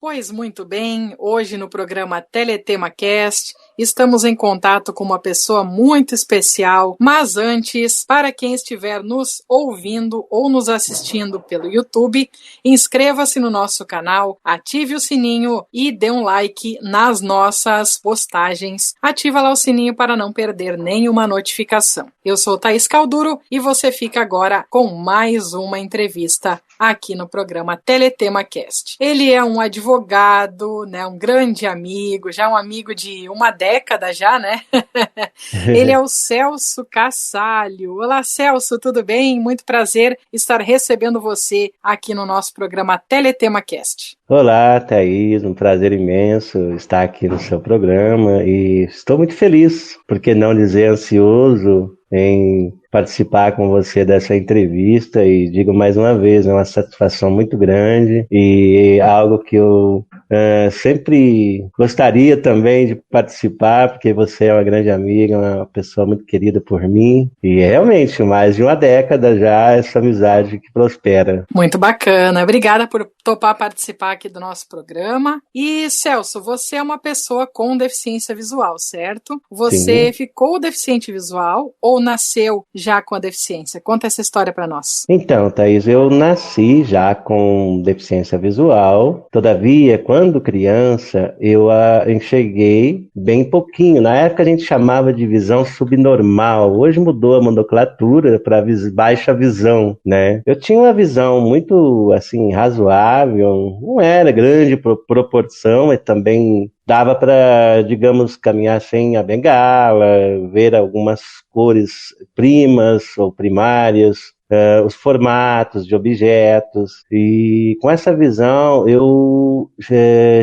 Pois muito bem, hoje no programa TeleTemaCast estamos em contato com uma pessoa muito especial, mas antes, para quem estiver nos ouvindo ou nos assistindo pelo YouTube, inscreva-se no nosso canal, ative o sininho e dê um like nas nossas postagens. Ativa lá o sininho para não perder nenhuma notificação. Eu sou Thaís Calduro e você fica agora com mais uma entrevista aqui no programa TeleTemaCast. Ele é um advogado, né, um grande amigo, já um amigo de uma década já, né? Ele é o Celso Cassalho. Olá, Celso, tudo bem? Muito prazer estar recebendo você aqui no nosso programa TeleTemaCast. Olá, Thaís, um prazer imenso estar aqui no seu programa e estou muito feliz, por que não dizer ansioso, em participar com você dessa entrevista e digo mais uma vez, é uma satisfação muito grande e algo que eu sempre gostaria também de participar, porque você é uma grande amiga, uma pessoa muito querida por mim e realmente mais de uma década já essa amizade que prospera. Muito bacana, obrigada por topar participar aqui do nosso programa. E Celso, você é uma pessoa com deficiência visual, certo? Você Sim. ficou deficiente visual ou nasceu já com a deficiência? Conta essa história para nós. Então, Thaís, eu nasci já com deficiência visual, todavia, quando criança, eu enxerguei bem pouquinho. Na época a gente chamava de visão subnormal, hoje mudou a nomenclatura para baixa visão, né? Eu tinha uma visão muito, assim, razoável, não era grande proporção, mas também dava para, digamos, caminhar sem a bengala, ver algumas cores primas ou primárias, os formatos de objetos, e com essa visão eu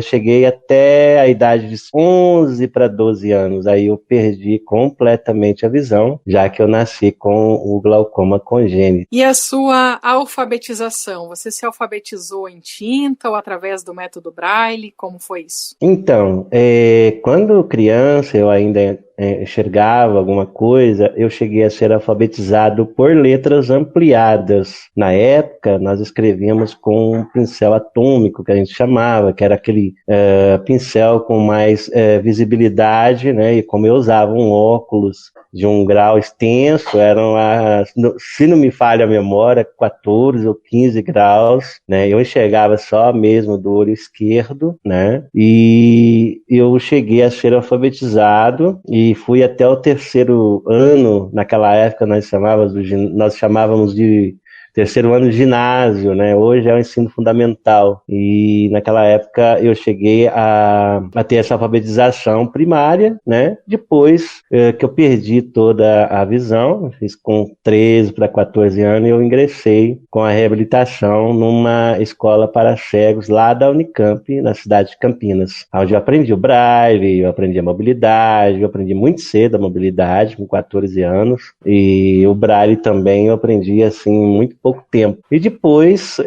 cheguei até a idade de 11 para 12 anos, aí eu perdi completamente a visão, já que eu nasci com o glaucoma congênito. E a sua alfabetização? Você se alfabetizou em tinta ou através do método Braille? Como foi isso? Então, quando criança eu ainda enxergava alguma coisa, eu cheguei a ser alfabetizado por letras ampliadas. Na época, nós escrevíamos com um pincel atômico, que a gente chamava, que era aquele pincel com mais visibilidade, né? E como eu usava um óculos de um grau extenso, se não me falha a memória, 14 ou 15 graus, né? Eu enxergava só mesmo do olho esquerdo, né? E eu cheguei a ser alfabetizado e fui até o terceiro ano. Naquela época nós chamávamos de terceiro ano de ginásio, né? Hoje é o ensino fundamental. E naquela época eu cheguei a ter essa alfabetização primária, né? Depois que eu perdi toda a visão, fiz com 13 para 14 anos, eu ingressei com a reabilitação numa escola para cegos lá da Unicamp, na cidade de Campinas, onde eu aprendi o Braille, eu aprendi a mobilidade, eu aprendi muito cedo a mobilidade, com 14 anos, e o Braille também eu aprendi assim muito pouco tempo. E depois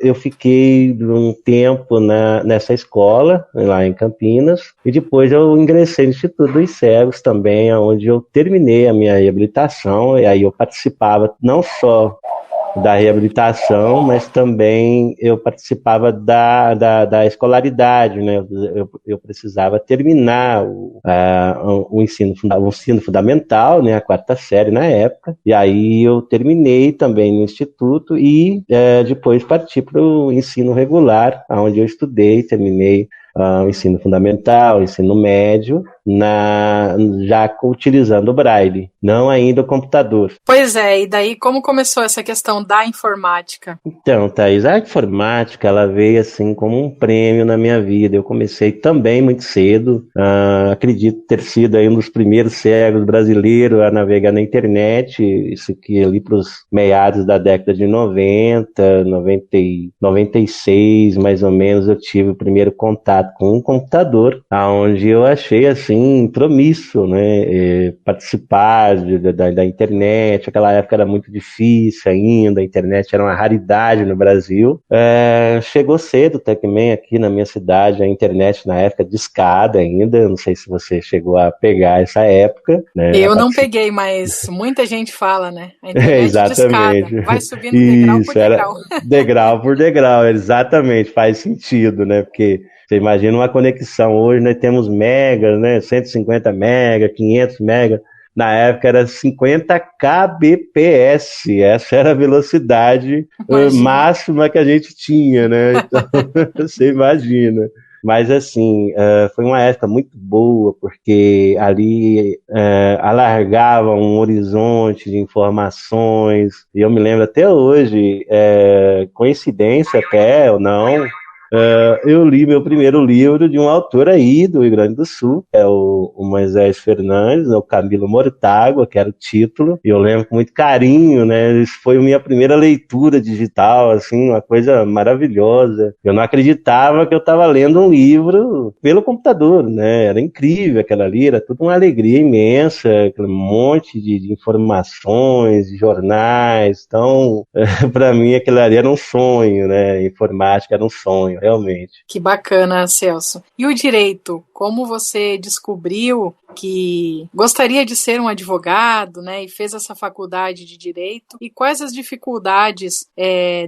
eu fiquei um tempo nessa escola, lá em Campinas, e depois eu ingressei no Instituto dos Cegos também, onde eu terminei a minha reabilitação, e aí eu participava não só da reabilitação, mas também eu participava da escolaridade, né? Eu precisava terminar o ensino fundamental, né? A quarta série na época, e aí eu terminei também no instituto e depois parti para o ensino regular, onde eu estudei, terminei o ensino fundamental, o ensino médio, já utilizando o Braille, não ainda o computador. Pois é, e daí como começou essa questão da informática? Então, Thaís, a informática ela veio assim como um prêmio na minha vida. Eu comecei também muito cedo, acredito ter sido aí um dos primeiros cegos brasileiros a navegar na internet, isso aqui ali para os meados da década de 90, 96, mais ou menos, eu tive o primeiro contato com um computador, onde eu achei assim bem promíssuo, né? Participar da internet. Aquela época era muito difícil ainda, a internet era uma raridade no Brasil. Chegou cedo também aqui na minha cidade, a internet na época discada ainda, não sei se você chegou a pegar essa época, né? Eu não peguei, mas muita gente fala, né? A internet discada, Exatamente. vai subindo degrau por Isso, era degrau. degrau por degrau, exatamente, faz sentido, né? Porque você imagina uma conexão, hoje nós temos megas, né? 150 mega, 500 mega, na época era 50 kbps, essa era a velocidade máxima que a gente tinha, né? Então, você imagina. Mas assim, foi uma época muito boa, porque ali alargava um horizonte de informações, e eu me lembro até hoje, coincidência até ou não, eu li meu primeiro livro de um autor aí do Rio Grande do Sul, é o Moisés Fernandes, o Camilo Mortágua, que era o título, e eu lembro com muito carinho, né? Isso foi a minha primeira leitura digital, assim, uma coisa maravilhosa. Eu não acreditava que eu estava lendo um livro pelo computador, né? Era incrível aquela ali, era tudo uma alegria imensa, aquele monte de informações, de jornais. Então, para mim, aquilo ali era um sonho, né? Informática era um sonho, realmente. Que bacana, Celso. E o direito? Como você descobriu que gostaria de ser um advogado, né, e fez essa faculdade de direito? E quais as dificuldades,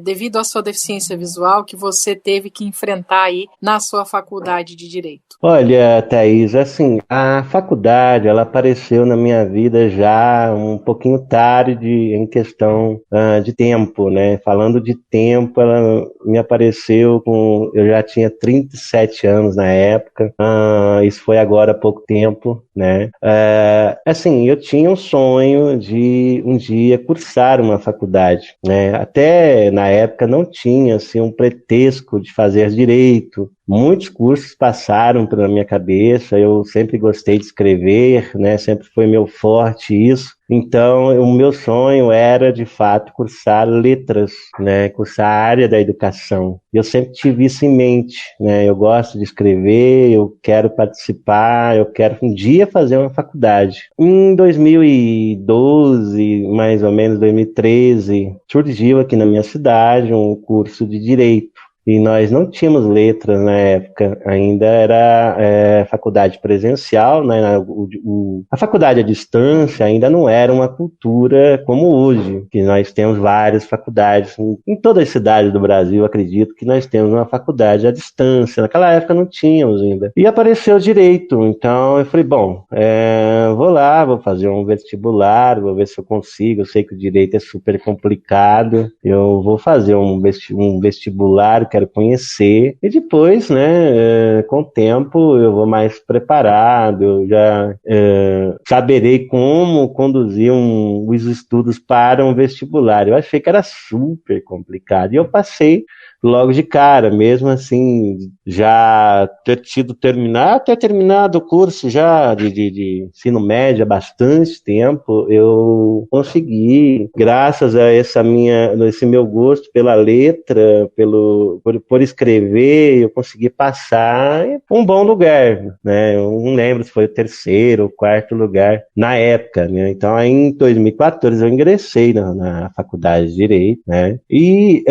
devido à sua deficiência visual, que você teve que enfrentar aí na sua faculdade de direito? Olha, Thaís, assim, a faculdade, ela apareceu na minha vida já um pouquinho tarde em questão de tempo, né? Falando de tempo, ela me apareceu eu já tinha 37 anos na época, isso foi agora há pouco tempo, né? Assim, eu tinha um sonho de um dia cursar uma faculdade, né? Até na época não tinha, assim, um pretexto de fazer direito. Muitos cursos passaram pela minha cabeça, eu sempre gostei de escrever, né? Sempre foi meu forte isso. Então, o meu sonho era, de fato, cursar letras, né? Cursar a área da educação. Eu sempre tive isso em mente, né? Eu gosto de escrever, eu quero participar, eu quero um dia fazer uma faculdade. Em 2012, mais ou menos 2013, surgiu aqui na minha cidade um curso de Direito. E nós não tínhamos letras na época, ainda era faculdade presencial, né? A faculdade à distância ainda não era uma cultura como hoje, que nós temos várias faculdades. Em todas as cidades do Brasil, acredito que nós temos uma faculdade à distância. Naquela época não tínhamos ainda. E apareceu o direito, então eu falei, bom, vou lá, vou fazer um vestibular, vou ver se eu consigo. Eu sei que o direito é super complicado, eu vou fazer um vestibular, quero conhecer, e depois, né, com o tempo eu vou mais preparado, eu já saberei como conduzir os estudos para um vestibular. Eu achei que era super complicado, e eu passei logo de cara, mesmo assim, já ter terminado o curso já de ensino médio há bastante tempo, eu consegui, graças a esse meu gosto pela letra, por escrever, eu consegui passar em um bom lugar, né? Eu não lembro se foi o terceiro ou quarto lugar na época, né? Então, aí, em 2014, eu ingressei na faculdade de Direito, né? E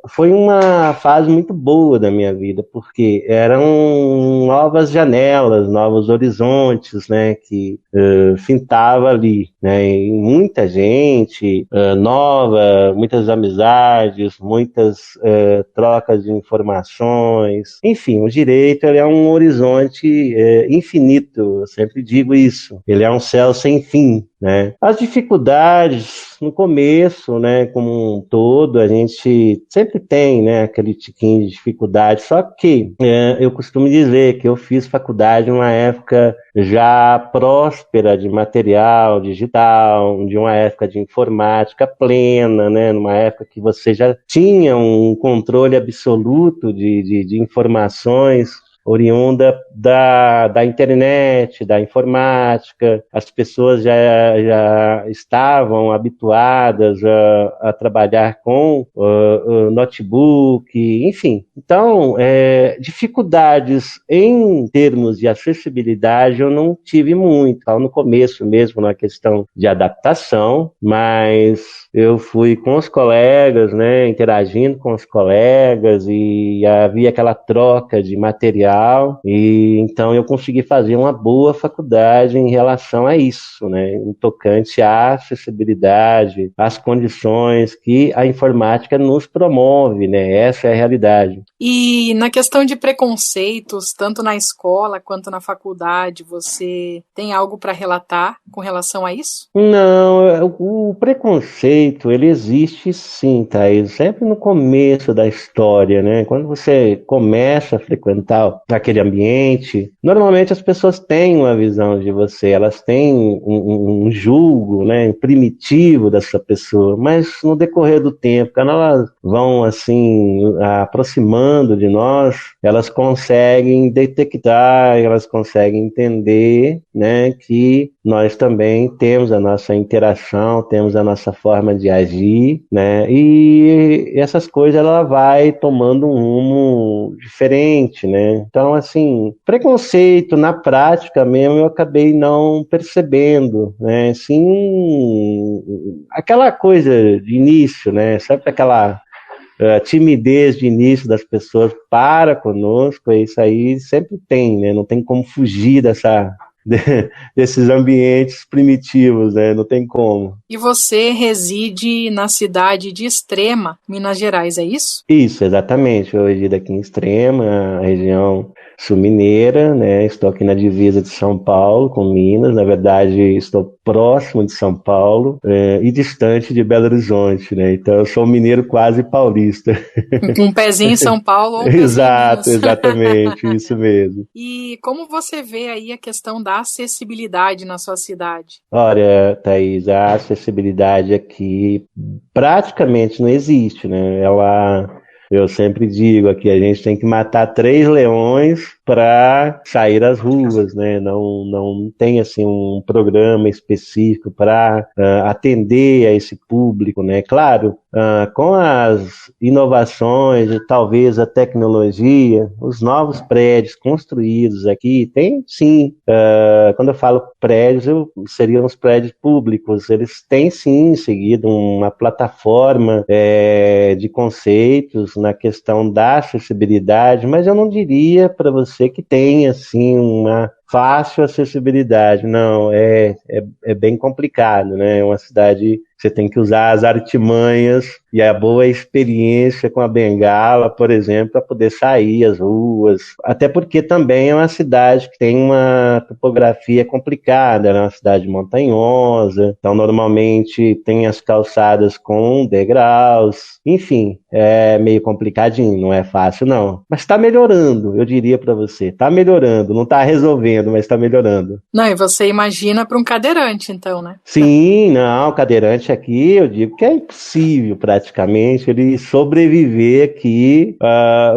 foi uma fase muito boa da minha vida, porque eram novas janelas, novos horizontes, né, que fintava ali, né, e muita gente nova, muitas amizades, muitas trocas de informações, enfim, o direito ele é um horizonte infinito, eu sempre digo isso, ele é um céu sem fim, né? As dificuldades no começo, né, como um todo, a gente sempre tem, né, aquele tiquinho de dificuldade, só que eu costumo dizer que eu fiz faculdade numa época já próspera de material digital, de uma época de informática plena, né, numa época que você já tinha um controle absoluto de informações. oriunda da internet, da informática. As pessoas já estavam habituadas a trabalhar com notebook, enfim. Então, dificuldades em termos de acessibilidade eu não tive muito. No começo mesmo, na questão de adaptação, mas eu fui com os colegas, né, interagindo com os colegas e havia aquela troca de material e então eu consegui fazer uma boa faculdade em relação a isso, né, em tocante à acessibilidade, às condições que a informática nos promove, né, essa é a realidade. E na questão de preconceitos, tanto na escola quanto na faculdade, você tem algo para relatar com relação a isso? Não, o preconceito, ele existe sim, Thaís, sempre no começo da história, né? Quando você começa a frequentar aquele ambiente, normalmente as pessoas têm uma visão de você, elas têm um julgo, né, primitivo dessa pessoa, mas no decorrer do tempo, quando elas vão, assim, aproximando de nós, elas conseguem detectar, elas conseguem entender, né, que nós também temos a nossa interação, temos a nossa forma de agir, né? E essas coisas ela vai tomando um rumo diferente, né? Então, assim, preconceito na prática mesmo eu acabei não percebendo, né? Assim, aquela coisa de início, né? Sempre aquela timidez de início das pessoas para conosco, isso aí sempre tem, né? Não tem como fugir desses ambientes primitivos, né? Não tem como. E você reside na cidade de Extrema, Minas Gerais, é isso? Isso, exatamente. Eu resido aqui em Extrema, a região sul-mineira, né? Estou aqui na divisa de São Paulo com Minas. Na verdade, estou próximo de São Paulo e distante de Belo Horizonte, né? Então, eu sou um mineiro quase paulista. Um pezinho em São Paulo ou um pezinho Exato, em Minas. Exatamente, isso mesmo. E como você vê aí a questão da acessibilidade na sua cidade? Olha, Thaís, a acessibilidade aqui praticamente não existe, né? Eu sempre digo aqui, a gente tem que matar 3 leões para sair às ruas, né? Não tem assim um programa específico para atender a esse público, né? Claro, com as inovações e talvez a tecnologia, os novos prédios construídos aqui, tem sim, quando eu falo prédios, seriam os prédios públicos, eles têm sim seguido uma plataforma de conceitos na questão da acessibilidade, mas eu não diria para você que tem assim uma fácil acessibilidade, não, é bem complicado, né? É uma cidade que você tem que usar as artimanhas e a boa experiência com a bengala, por exemplo, para poder sair às ruas. Até porque também é uma cidade que tem uma topografia complicada, é uma cidade montanhosa, então normalmente tem as calçadas com degraus, enfim, é meio complicadinho, não é fácil não. Mas está melhorando, eu diria para você, está melhorando, não está resolvendo, mas está melhorando. Não, e você imagina para um cadeirante, então, né? Sim, não, o cadeirante aqui, eu digo que é impossível praticamente ele sobreviver aqui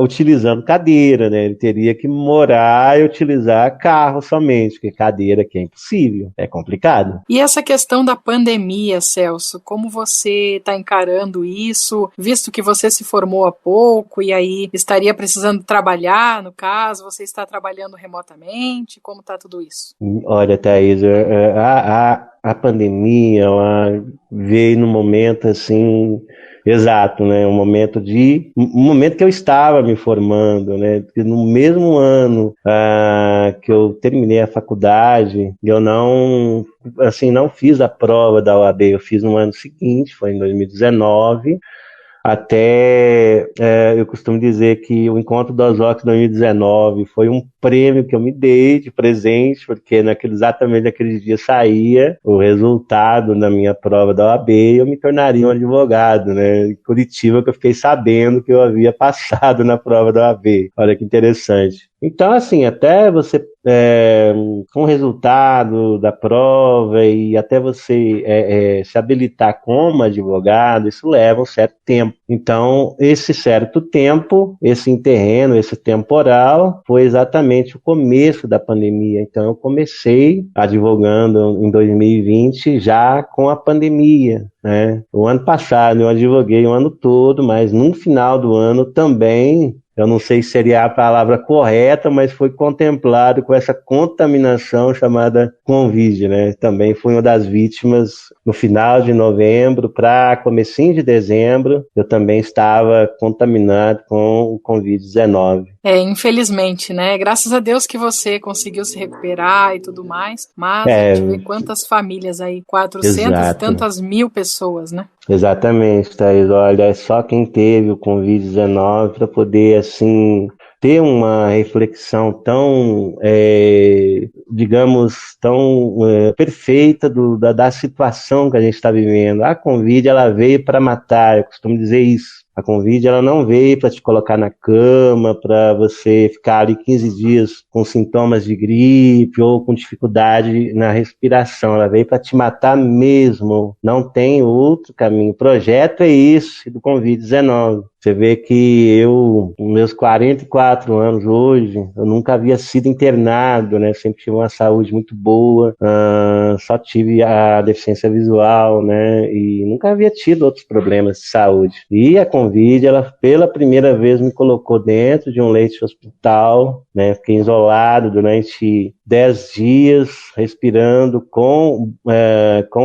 utilizando cadeira, né? Ele teria que morar e utilizar carro somente, porque cadeira aqui é impossível, é complicado. E essa questão da pandemia, Celso, como você está encarando isso, visto que você se formou há pouco e aí estaria precisando trabalhar, no caso, você está trabalhando remotamente, como está tudo isso? Olha, Thaís, a pandemia ela veio num momento assim exato, né? Um momento que eu estava me formando, né? No mesmo ano que eu terminei a faculdade, eu não fiz a prova da OAB, eu fiz no ano seguinte, foi em 2019. Eu costumo dizer que o Encontro do Osório 2019 foi um prêmio que eu me dei de presente, porque exatamente naquele dia saía o resultado da minha prova da OAB e eu me tornaria um advogado, né? Em Curitiba, que eu fiquei sabendo que eu havia passado na prova da OAB. Olha que interessante. Então, assim, até você, com o resultado da prova e até você se habilitar como advogado, isso leva um certo tempo. Então, esse certo tempo, esse interreno, esse temporal, foi exatamente o começo da pandemia. Então, eu comecei advogando em 2020 já com a pandemia, né? O ano passado eu advoguei o ano todo, mas no final do ano também, eu não sei se seria a palavra correta, mas foi contemplado com essa contaminação chamada Covid, né? Também fui uma das vítimas no final de novembro para comecinho de dezembro, eu também estava contaminado com o Covid-19. Infelizmente, né? Graças a Deus que você conseguiu se recuperar e tudo mais, mas a É, gente vê quantas famílias aí, 400 e exato. tantas mil pessoas, né? Exatamente, Thaís. Olha, é só quem teve o Covid-19 para poder, assim, ter uma reflexão tão, digamos, tão perfeita da situação que a gente está vivendo. A Covid, ela veio para matar, eu costumo dizer isso. A Covid, ela não veio para te colocar na cama, para você ficar ali 15 dias com sintomas de gripe ou com dificuldade na respiração. Ela veio para te matar mesmo. Não tem outro caminho. O projeto é esse do Covid-19. Você vê que eu, com meus 44 anos hoje, eu nunca havia sido internado, né? Sempre tive uma saúde muito boa, só tive a deficiência visual, né? E nunca havia tido outros problemas de saúde. E a Covid, ela pela primeira vez me colocou dentro de um leito de hospital, né? Fiquei isolado durante 10 dias, respirando com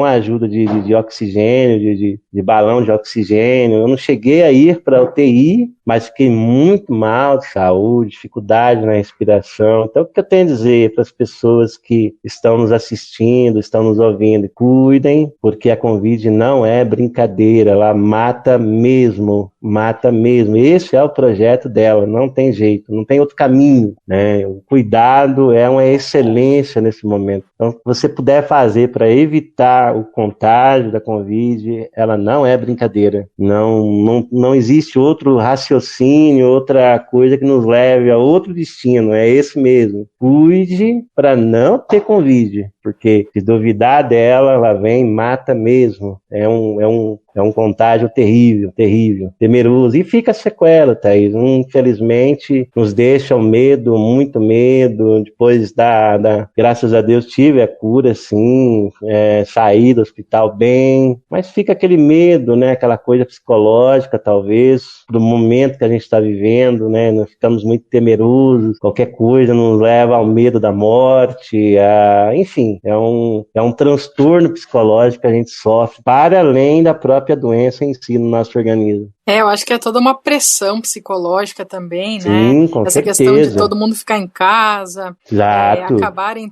a ajuda de oxigênio, de balão de oxigênio. Eu não cheguei a ir para a UTI, mas fiquei muito mal de saúde, dificuldade na respiração. Então, o que eu tenho a dizer para as pessoas que estão nos assistindo, estão nos ouvindo? Cuidem, porque a Covid não é brincadeira, ela mata mesmo, mata mesmo. Esse é o projeto dela, não tem jeito, não tem outro caminho, né? O cuidado é uma excelência nesse momento. Então, se você puder fazer para evitar o contágio da Covid, ela não é brincadeira. Não existe outro raciocínio, outra coisa que nos leve a outro destino. É esse mesmo. Cuide para não ter Covid, porque se duvidar dela, ela vem e mata mesmo. É um contágio terrível, terrível, temeroso. E fica a sequela, Thaís. Infelizmente, nos deixa o medo, muito medo. Depois graças a Deus, tive a cura, sim, saí do hospital bem, mas fica aquele medo, né? Aquela coisa psicológica, talvez, do momento que a gente está vivendo, né? Nós ficamos muito temerosos, qualquer coisa nos leva ao medo da morte, enfim, é um transtorno psicológico que a gente sofre, para além da própria doença em si no nosso organismo. Eu acho que é toda uma pressão psicológica também, né? Sim, com Essa certeza. questão de todo mundo ficar em casa, Exato. acabarem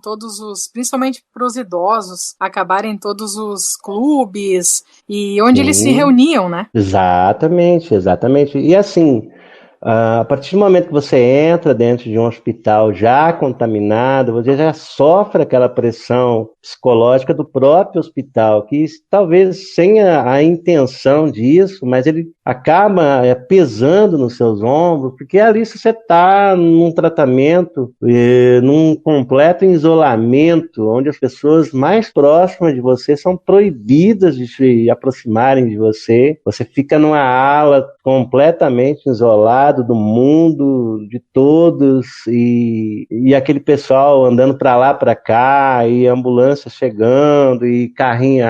principalmente para os idosos, acabarem todos os clubes e onde eles se reuniam, né? Exatamente, exatamente. E assim, a partir do momento que você entra dentro de um hospital já contaminado, você já sofre aquela pressão psicológica do próprio hospital, que talvez sem a intenção disso, mas ele acaba pesando nos seus ombros, porque ali você está num tratamento, num completo isolamento, onde as pessoas mais próximas de você são proibidas de se aproximarem de você. Você fica numa ala completamente isolado do mundo, de todos, e aquele pessoal andando para lá, para cá, e ambulância chegando, e carrinho,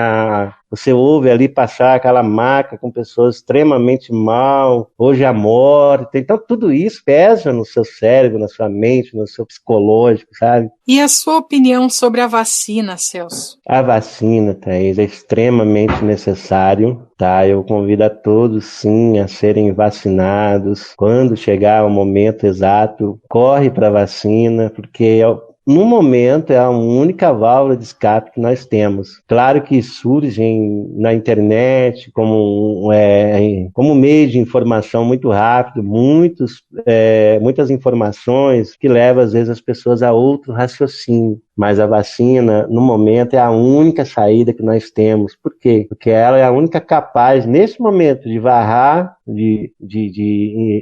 você ouve ali passar aquela maca com pessoas extremamente mal, hoje a morte. Então, tudo isso pesa no seu cérebro, na sua mente, no seu psicológico, sabe? E a sua opinião sobre a vacina, Celso? A vacina, Thaís, é extremamente necessário, tá? Eu convido a todos, sim, a serem vacinados. Quando chegar o momento exato, corre para a vacina, porque no momento é a única válvula de escape que nós temos. Claro que surgem na internet como meio de informação muito rápido, muitas informações que levam às vezes as pessoas a outro raciocínio. mas a vacina, no momento, é a única saída que nós temos. Por quê? Porque ela é a única capaz, nesse momento, de varrar, de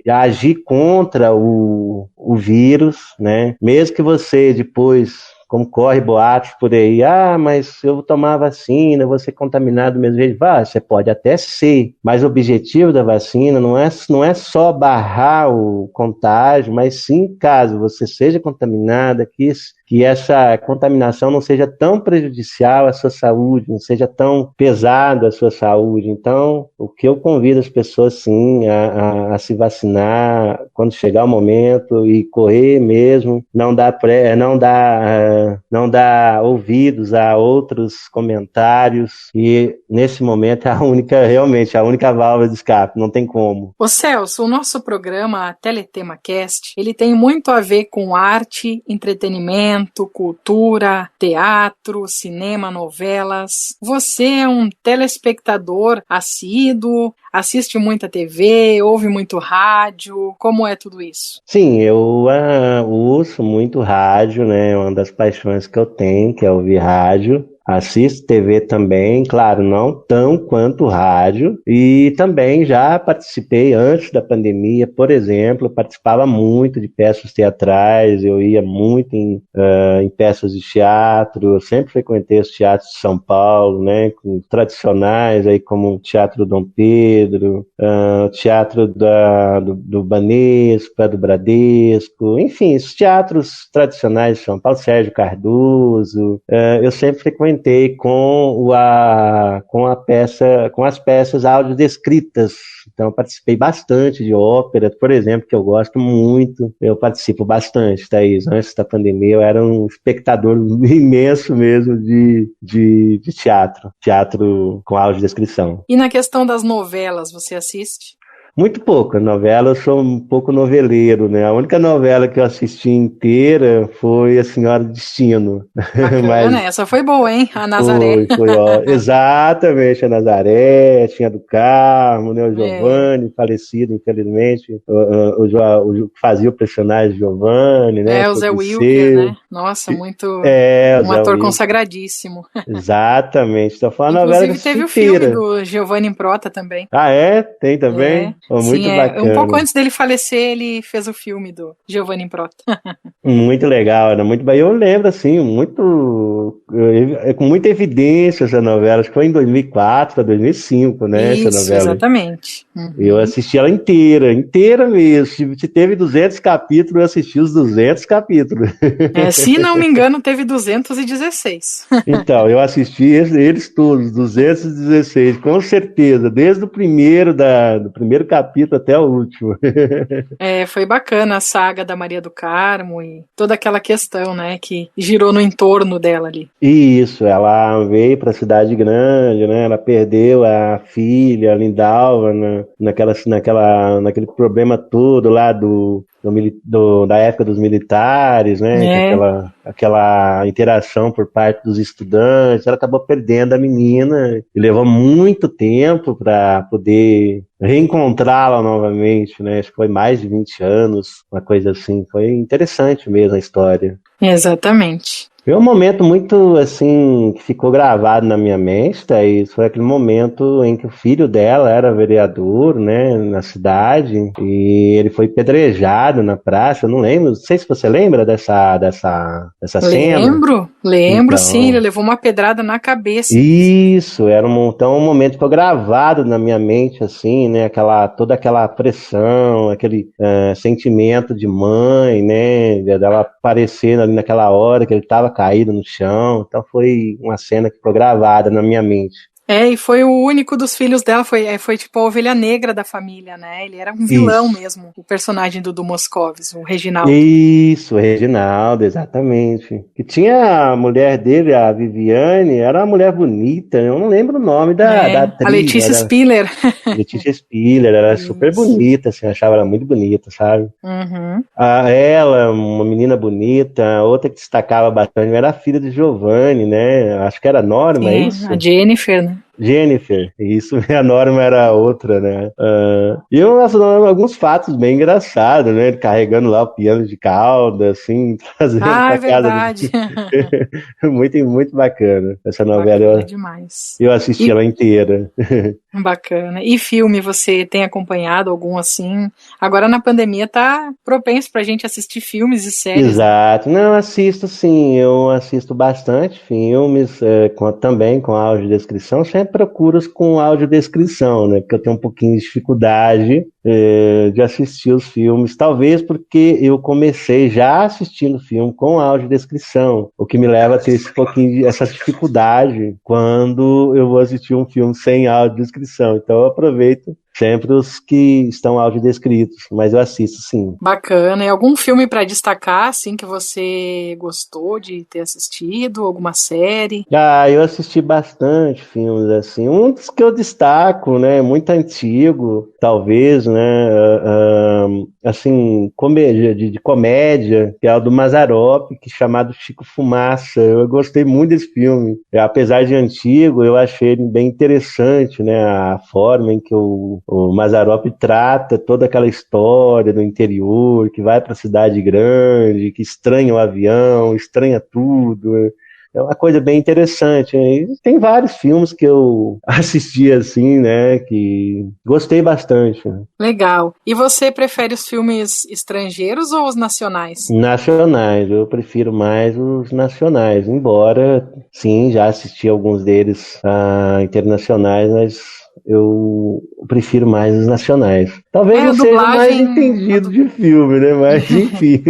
agir contra o vírus, né? Mesmo que você depois, como corre boatos por aí, mas eu vou tomar a vacina, vou ser contaminado do mesmo jeito. Você pode até ser, mas o objetivo da vacina não é só barrar o contágio, mas sim, caso você seja contaminada, que essa contaminação não seja tão prejudicial à sua saúde, não seja tão pesada à sua saúde. Então, o que eu convido as pessoas, sim, a se vacinar quando chegar o momento e correr mesmo, não dar ouvidos a outros comentários, e nesse momento realmente a única válvula de escape, não tem como. Ô Celso, o nosso programa, a Teletema Cast, ele tem muito a ver com arte, entretenimento, cultura, teatro, cinema, novelas. Você é um telespectador assíduo, assiste muita TV, ouve muito rádio, como é tudo isso? Sim, eu ouço muito rádio, né? É uma das paixões que eu tenho, que é ouvir rádio. Assisto TV também, claro, não tão quanto rádio, e também já participei antes da pandemia, por exemplo, participava muito de peças teatrais, eu ia muito em peças de teatro, eu sempre frequentei os teatros de São Paulo, né, tradicionais, aí como o Teatro Dom Pedro, o Teatro do Banespa, do Bradesco, enfim, os teatros tradicionais de São Paulo, Sérgio Cardoso, eu sempre frequentei com as peças audiodescritas. Então, eu participei bastante de ópera, por exemplo, que eu gosto muito. Eu participo bastante, Thaís. Antes da pandemia, eu era um espectador imenso mesmo de teatro com audiodescrição. E na questão das novelas, você assiste? Muito pouco. Novela, eu sou um pouco noveleiro, né? A única novela que eu assisti inteira foi A Senhora do Destino. Bacana, essa foi boa, hein? A Nazaré. Exatamente, a Nazaré, tinha do Carmo, né? O Giovanni, falecido, infelizmente. O que fazia o personagem Giovanni, né? O Zé Wilker, né? Nossa, muito... um ator consagradíssimo. Exatamente. Então foi uma novela que teve o filme do Giovanni Prota também. Tem também? Muito bacana. Um pouco antes dele falecer, ele fez o filme do Giovanni Prota. Muito legal, era muito bem. Eu lembro, assim, com muita evidência essa novela. Acho que foi em 2004 para 2005, né? Isso, essa novela. Exatamente. Uhum. Eu assisti ela inteira mesmo. Se teve 200 capítulos, eu assisti os 200 capítulos. Se não me engano, teve 216. Então, eu assisti eles todos, 216, com certeza, desde o primeiro capítulo até o último. Foi bacana a saga da Maria do Carmo e toda aquela questão, né, que girou no entorno dela ali. Isso, ela veio para a cidade grande, né? Ela perdeu a filha, a Lindalva, naquele problema todo lá da época dos militares, né? Aquela interação por parte dos estudantes. Ela acabou perdendo a menina e levou muito tempo para poder reencontrá-la novamente, né? Acho que foi mais de 20 anos, uma coisa assim. Foi interessante mesmo a história. Exatamente. Foi um momento muito, assim, que ficou gravado na minha mente, Thaís. Foi aquele momento em que o filho dela era vereador, né, na cidade, e ele foi pedrejado na praça. Eu não lembro, não sei se você lembra dessa cena. Lembro, então, sim, ele levou uma pedrada na cabeça. Isso, era um momento que ficou gravado na minha mente, assim, né, toda aquela pressão, aquele sentimento de mãe, né, dela aparecendo ali naquela hora que ele estava caído no chão. Então foi uma cena que ficou gravada na minha mente. E foi o único dos filhos dela, foi tipo a ovelha negra da família, né? Ele era um vilão mesmo, o personagem do Moscovis, o Reginaldo. Isso, o Reginaldo, exatamente. E tinha a mulher dele, a Viviane, era uma mulher bonita, eu não lembro o nome da atriz. A Letícia Spiller. Letícia Spiller, era super bonita, assim, eu achava ela muito bonita, sabe? Uhum. Ela, uma menina bonita, outra que destacava bastante, era a filha de Giovanni, né? Acho que era a Norma, é isso? A Jennifer, né? Jennifer, isso, a Norma era outra, né? E eu alguns fatos bem engraçados, né? Ele carregando lá o piano de cauda, assim, trazendo Ah, é pra casa. verdade. Muito, muito bacana. Essa novela Bacana demais. eu assisti E ela inteira. bacana. E filme, você tem acompanhado algum assim? Agora na pandemia tá propenso pra gente assistir filmes e séries, né? Exato. Não, assisto sim, eu assisto bastante filmes, também com audiodescrição, sempre procuro os com audiodescrição, né? Porque eu tenho um pouquinho de dificuldade de assistir os filmes, talvez porque eu comecei já assistindo filme com audiodescrição, o que me leva a ter essa dificuldade quando eu vou assistir um filme sem audiodescrição. Então eu aproveito sempre os que estão audiodescritos, mas eu assisto sim. Bacana. E algum filme pra destacar, assim, que você gostou de ter assistido? Alguma série? Eu assisti bastante filmes assim. Um dos que eu destaco, né, muito antigo, talvez, né, assim, comédia, de comédia, que é o do Mazzaropi, que é chamado Chico Fumaça. Eu gostei muito desse filme. Apesar de antigo, eu achei ele bem interessante, né, a forma em que o Mazzaropi trata toda aquela história do interior, que vai para a cidade grande, que estranha o avião, estranha tudo. É uma coisa bem interessante. E tem vários filmes que eu assisti assim, né, que gostei bastante. Legal. E você prefere os filmes estrangeiros ou os nacionais? Nacionais, eu prefiro mais os nacionais, embora, sim, já assisti alguns deles internacionais, mas eu prefiro mais os nacionais. Talvez A não seja o mais dublagem. entendido de filme, né? Mas enfim.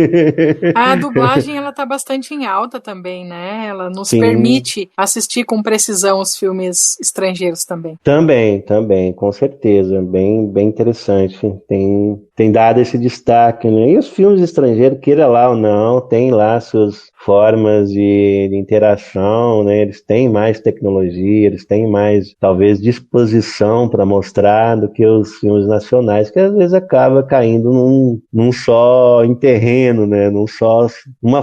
A dublagem ela tá bastante em alta também, né? Ela nos Sim, permite assistir com precisão os filmes estrangeiros também. também, com certeza. Bem, bem interessante. Tem dado esse destaque, né? E os filmes estrangeiros, queira lá ou não, tem lá suas formas de interação, né? Eles têm mais tecnologia, eles têm mais, talvez, disposição para mostrar do que os filmes nacionais, que às vezes acaba caindo num só em terreno, né? Num só, uma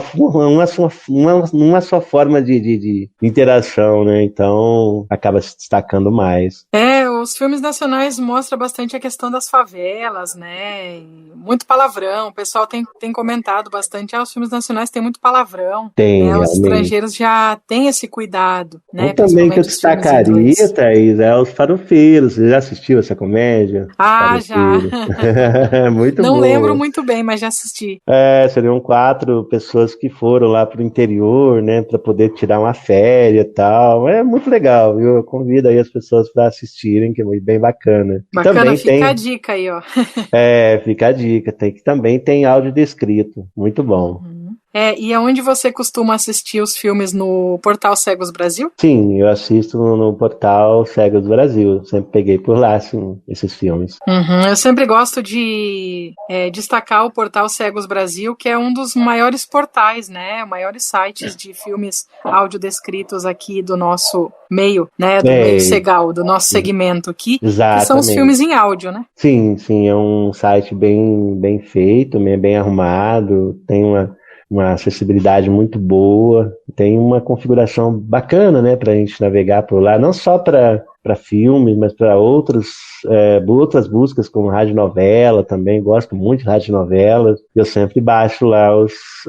só forma de interação, né? Então acaba se destacando mais. Os filmes nacionais mostram bastante a questão das favelas, né? E muito palavrão. O pessoal tem comentado bastante. Os filmes nacionais têm muito palavrão, Tem, né? Os realmente. estrangeiros já têm esse cuidado, Um né? também que eu Principalmente os filmes em destacaria, inglês. Thaís, é Os Farofeiros. Você já assistiu essa comédia? Os Ah, já. Farofeiros. Muito Não lembro boa. muito bem, mas já assisti. Seriam 4 pessoas que foram lá pro interior, né, para poder tirar uma férias e tal. É muito legal, viu? Eu convido aí as pessoas para assistirem, que é muito bem bacana. E Bacana, também fica a tem, dica aí, ó. fica a dica, também tem áudio descrito. Muito bom. Uhum. E aonde você costuma assistir os filmes no Portal Cegos Brasil? Sim, eu assisto no portal Cegos do Brasil. Sempre peguei por lá, assim, esses filmes. Uhum. Eu sempre gosto de destacar o Portal Cegos Brasil, que é um dos maiores portais, né? Maiores sites de filmes audiodescritos aqui do nosso meio, né? Do meio É, cegal, do nosso segmento aqui, que são os exatamente. filmes em áudio, né? Sim, é um site bem, bem feito, bem arrumado, tem uma acessibilidade muito boa, tem uma configuração bacana, né, para a gente navegar por lá, não só para filmes, mas para outras buscas, como radionovela também, gosto muito de radionovelas, eu sempre baixo lá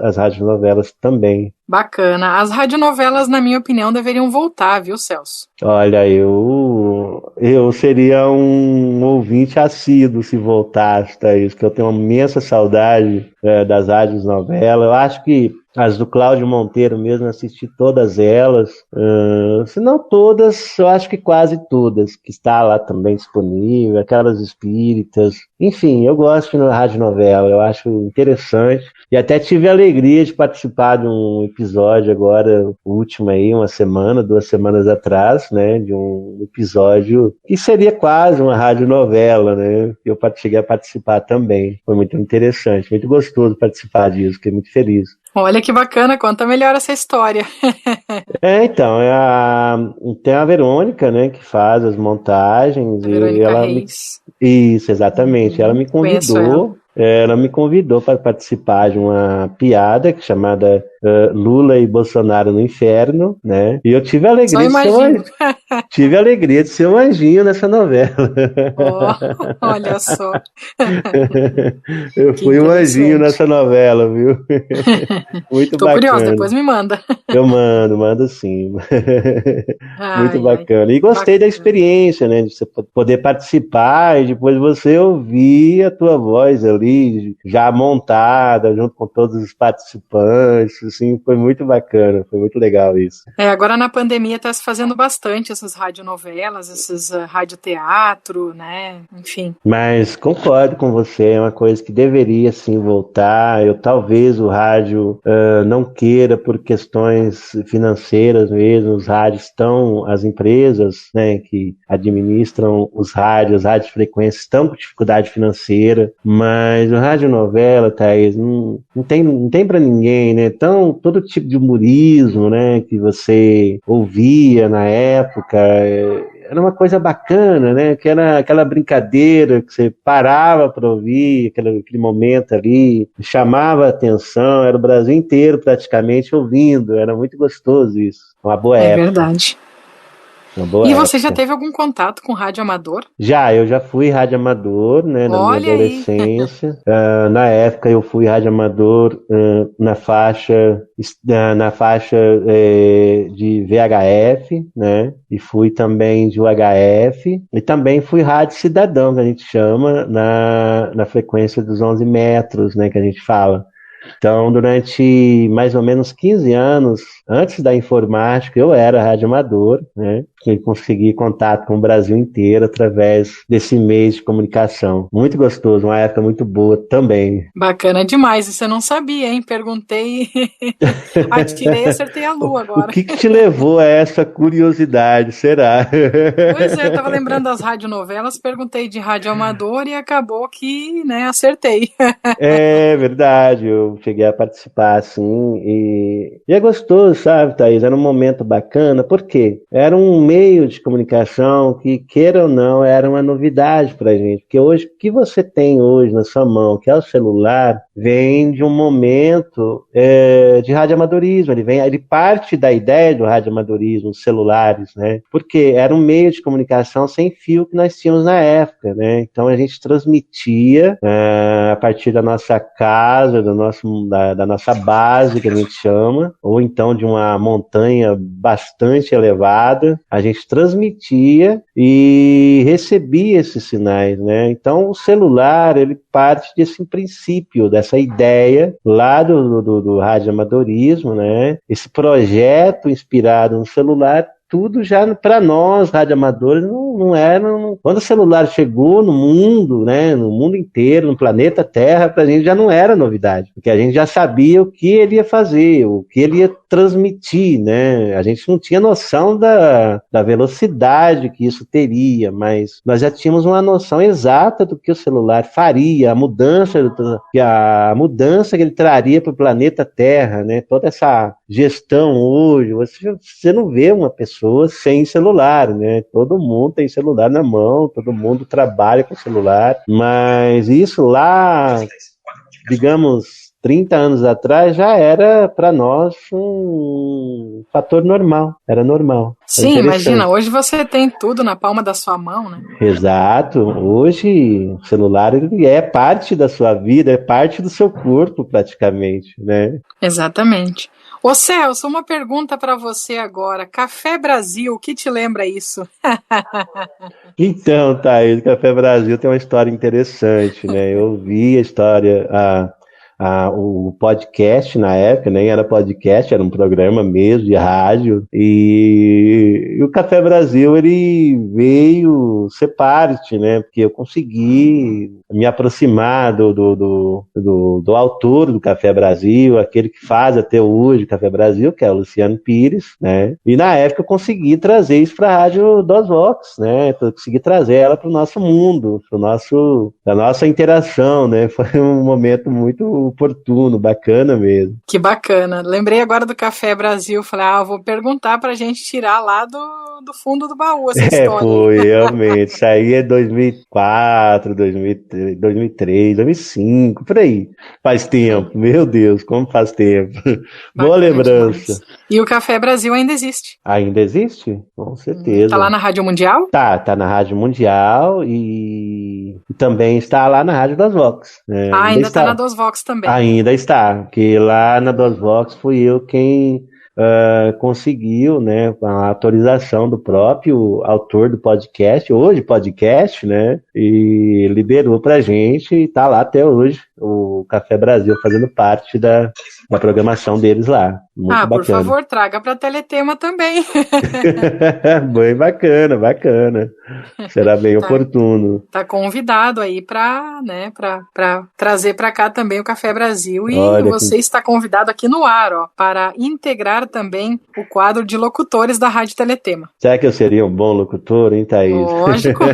as radionovelas também. Bacana. As radionovelas, na minha opinião, deveriam voltar, viu, Celso? Olha, eu seria um ouvinte assíduo se voltasse, Thaís, que eu tenho uma imensa saudade das rádios novelas. Eu acho que as do Cláudio Monteiro mesmo, assisti todas elas. Se não todas, eu acho que quase todas, que está lá também disponível, aquelas espíritas. Enfim, eu gosto de radionovela, eu acho interessante. E até tive a alegria de participar de um episódio agora, último aí, 2 semanas atrás, né, de um episódio que seria quase uma radionovela, né, eu cheguei a participar também. Foi muito interessante, muito gostoso participar disso, fiquei muito feliz. Olha que bacana, conta melhor essa história. Então, tem a Verônica, né, que faz as montagens, A e Verônica ela Reis. isso, exatamente, ela Uhum, me conheço ela. convidou para participar de uma piada chamada Lula e Bolsonaro no inferno, né? E eu tive a alegria tive a alegria de ser um anjinho nessa novela. Olha só. Eu fui um anjinho nessa novela, viu? Muito Tô bacana. curiosa, depois me manda. Eu mando sim. Muito bacana. E gostei da experiência, né? De você poder participar e depois você ouvir a tua voz ali, já montada, junto com todos os participantes, assim, foi muito bacana, foi muito legal isso. Agora na pandemia está se fazendo bastante essas radionovelas, esses radioteatro, né? Enfim. Mas concordo com você, é uma coisa que deveria sim voltar. Talvez o rádio não queira por questões financeiras mesmo, os rádios estão, as empresas, né, que administram os rádios frequências estão com dificuldade financeira, mas o radionovela, Thaís, não tem para ninguém, né? Então, todo tipo de humorismo, né, que você ouvia na época, era uma coisa bacana, né? Que era aquela brincadeira que você parava para ouvir, aquele momento ali, chamava a atenção, era o Brasil inteiro praticamente ouvindo, era muito gostoso isso. Uma boa época. É verdade. E você já teve algum contato com rádio amador? Eu já fui rádio amador, né, na minha adolescência. Na época eu fui rádio amador na faixa de VHF, né, e fui também de UHF, e também fui rádio cidadão, que a gente chama, na frequência dos 11 metros, né, que a gente fala. Então, durante mais ou menos 15 anos, antes da informática, eu era radioamador, né? E consegui contato com o Brasil inteiro através desse meio de comunicação. Muito gostoso, uma época muito boa também. Bacana demais, isso eu não sabia, hein? Perguntei, atirei e acertei a lua agora. O que te levou a essa curiosidade, será? Pois é, eu estava lembrando das radionovelas, perguntei de radioamador e acabou que, né, acertei. É verdade, eu cheguei a participar, assim, e é gostoso, sabe, Thaís? Era um momento bacana, porque era um meio de comunicação que, queira ou não, era uma novidade pra gente, porque hoje, o que você tem hoje na sua mão, que é o celular, vem de um momento de radioamadorismo, ele parte da ideia do radioamadorismo, os celulares, né? Porque era um meio de comunicação sem fio que nós tínhamos na época, né? Então a gente transmitia a partir da nossa casa, da nossa base, que a gente chama, ou então de uma montanha bastante elevada, a gente transmitia e recebia esses sinais, né? Então o celular, ele parte desse princípio, dessa ideia lá do radioamadorismo, né? Esse projeto inspirado no celular, tudo já para nós, radioamadores, não era. Quando o celular chegou no mundo, né, no mundo inteiro, no planeta Terra, para a gente já não era novidade, porque a gente já sabia o que ele ia fazer, o que ele ia transmitir, né? A gente não tinha noção da velocidade que isso teria, mas nós já tínhamos uma noção exata do que o celular faria, a mudança que ele traria para o planeta Terra, né? Toda essa gestão hoje, você não vê uma pessoa sem celular, né? Todo mundo tem celular na mão, todo mundo trabalha com celular, mas isso lá, digamos, 30 anos atrás já era para nós um fator normal, era normal. Sim, imagina, hoje você tem tudo na palma da sua mão, né? Exato, hoje o celular ele é parte da sua vida, é parte do seu corpo praticamente, né? Exatamente. Ô Celso, uma pergunta para você agora. Café Brasil, o que te lembra isso? Então, Thaís, Café Brasil tem uma história interessante, né? Eu vi a história, o podcast na época, nem era podcast, era um programa mesmo de rádio, e o Café Brasil, ele veio ser parte, né? Porque eu consegui me aproximar do autor do Café Brasil, aquele que faz até hoje o Café Brasil, que é o Luciano Pires, né? E na época eu consegui trazer isso para a Rádio Dos Vox, né? Eu consegui trazer ela para o nosso mundo, da nossa interação, né? Foi um momento muito oportuno, bacana mesmo. Que bacana. Lembrei agora do Café Brasil, falei, vou perguntar pra gente tirar lá do fundo do baú essa história. Foi, realmente. Isso aí é 2004, 2003, 2003, 2005, por aí. Faz tempo, meu Deus, como faz tempo. Boa Bacana lembrança. demais. E o Café Brasil ainda existe. Ainda existe? Com certeza. Tá lá na Rádio Mundial? Tá na Rádio Mundial e também está lá na Rádio das Vox. Ainda está na DosVox também. Ainda está, porque lá na DosVox fui eu quem conseguiu, né, a autorização do próprio autor do podcast, hoje podcast, né, e liberou pra gente e tá lá até hoje o Café Brasil fazendo parte da programação deles lá. Muito bacana. Por favor, traga para Teletema também. Bem bacana. Será bem oportuno. Tá convidado aí para trazer para cá também o Café Brasil. E você está convidado aqui no ar, para integrar também o quadro de locutores da Rádio Teletema. Será que eu seria um bom locutor, hein, Thaís? Lógico.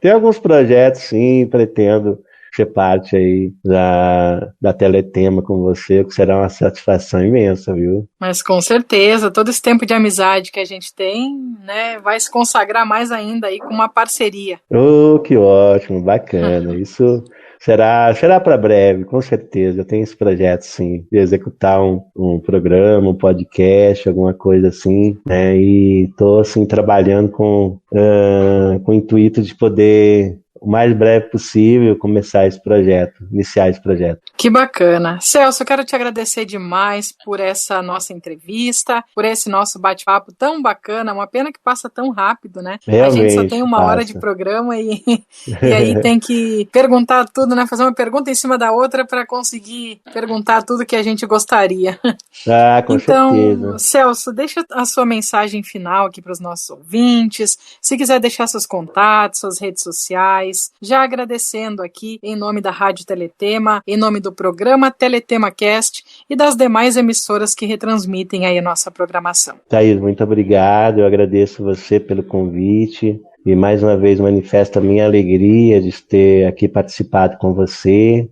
Tem alguns projetos, sim, pretendo ser parte aí da Teletema com você, que será uma satisfação imensa, viu? Mas com certeza, todo esse tempo de amizade que a gente tem, né, vai se consagrar mais ainda aí com uma parceria. Que ótimo, bacana. Isso será para breve, com certeza. Eu tenho esse projeto, sim, de executar um programa, um podcast, alguma coisa assim, né? E estou assim trabalhando com o intuito de poder o mais breve possível começar esse projeto, iniciar esse projeto. Que bacana. Celso, eu quero te agradecer demais por essa nossa entrevista, por esse nosso bate-papo tão bacana, uma pena que passa tão rápido, né? Realmente, a gente só tem uma hora de programa e aí tem que perguntar tudo, né? Fazer uma pergunta em cima da outra para conseguir perguntar tudo que a gente gostaria. Com certeza. Celso, deixa a sua mensagem final aqui para os nossos ouvintes, se quiser deixar seus contatos, suas redes sociais, já agradecendo aqui em nome da Rádio Teletema, em nome do programa Teletema Cast e das demais emissoras que retransmitem aí a nossa programação. Thaís, muito obrigado, eu agradeço você pelo convite. E mais uma vez manifesto a minha alegria de ter aqui participado com você.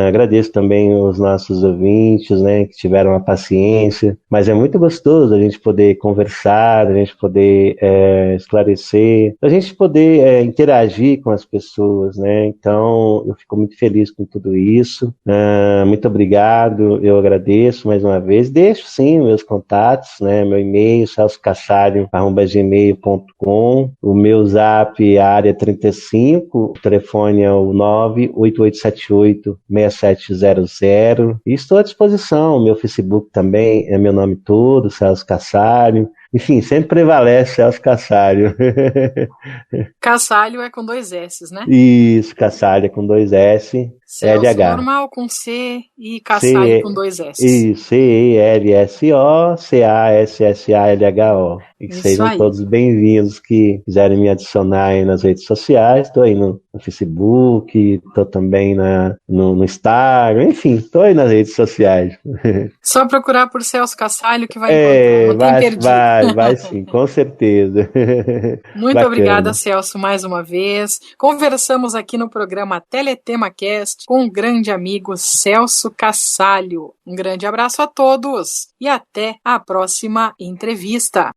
Agradeço também os nossos ouvintes, né, que tiveram a paciência. Mas é muito gostoso a gente poder conversar, a gente poder esclarecer, a gente poder interagir com as pessoas, né? Então, eu fico muito feliz com tudo isso. Muito obrigado, eu agradeço mais uma vez. Deixo, sim, meus contatos, né? Meu e-mail, celsocassario@gmail.com, o meu Zap, área 35, o telefone é o 988786700. E estou à disposição, o meu Facebook também é meu nome todo, Celso Cassario. Enfim, sempre prevalece Celso Cassario. Cassalho é com 2 S, né? Isso, Cassario é com 2 S. Celso LH. normal com C e Cassalho com 2 S. Isso, CELSO-CASSALHO. E que Isso sejam aí. todos bem-vindos que quiserem me adicionar aí nas redes sociais. Estou aí no Facebook, estou também no Instagram, enfim, estou aí nas redes sociais. Só procurar por Celso Cassalho que vai encontrar, não tem perdido. Vai sim, com certeza. Muito obrigada, Celso, mais uma vez. Conversamos aqui no programa Teletema Cast com o grande amigo Celso Cassalho. Um grande abraço a todos e até a próxima entrevista.